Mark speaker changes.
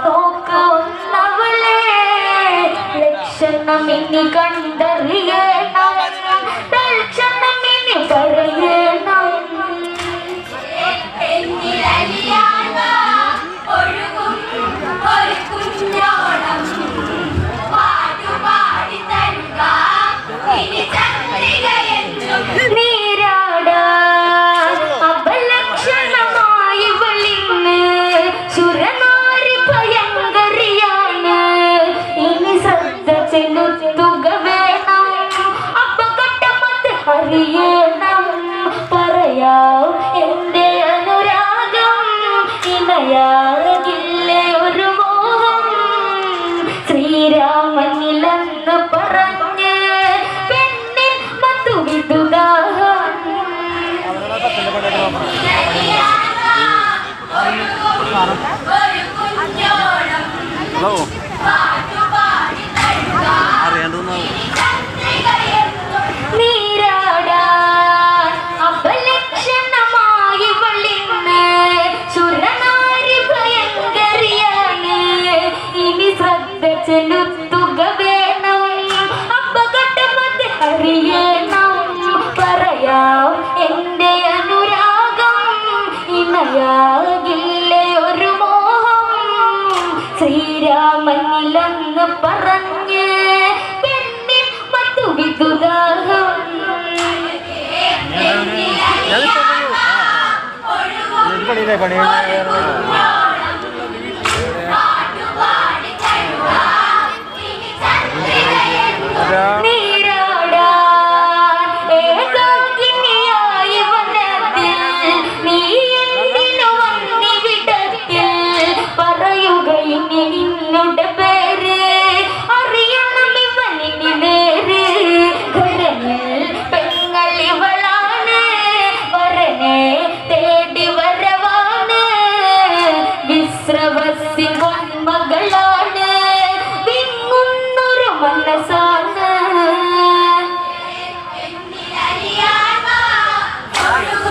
Speaker 1: നോക്കുന്നവളെ ലക്ഷണം ഇനി കണ്ടറിയണം തൽക്ഷണം ഇനി പറയണം നീരാടാൻ അപലക്ഷണമായി വെളിന്ന് സുരനാരി ഭയങ്കരിയാണ് ഇനി ശ്രദ്ധ ചെലുത്തുക വേണം അപകടമത് അറിയണം പറയാം എന്റെ അനുരാഗം ഇണയാകില്ലേ ഒരു മോഹം ശ്രീരാമനിലെന്ന് പറഞ്ഞ് പെണ്ണിൻ മധുവിദുദാഹം നീരാടാൻ അപലക്ഷണമായി വെളിന്ന് സുരനാരി ഭയങ്കരിയാണ് ഇനി ശ്രദ്ധ ചെലുത്തുക വേണം അപകടമത് അറിയണം പറയാം എന്റെ അനുരാഗം ഇണയാകില്ലേ ഒരു മോഹം ശ്രീരാമനിലെന്ന് പറഞ്ഞ് പെണ്ണിൻ മധുവിദുദാഹം
Speaker 2: പണി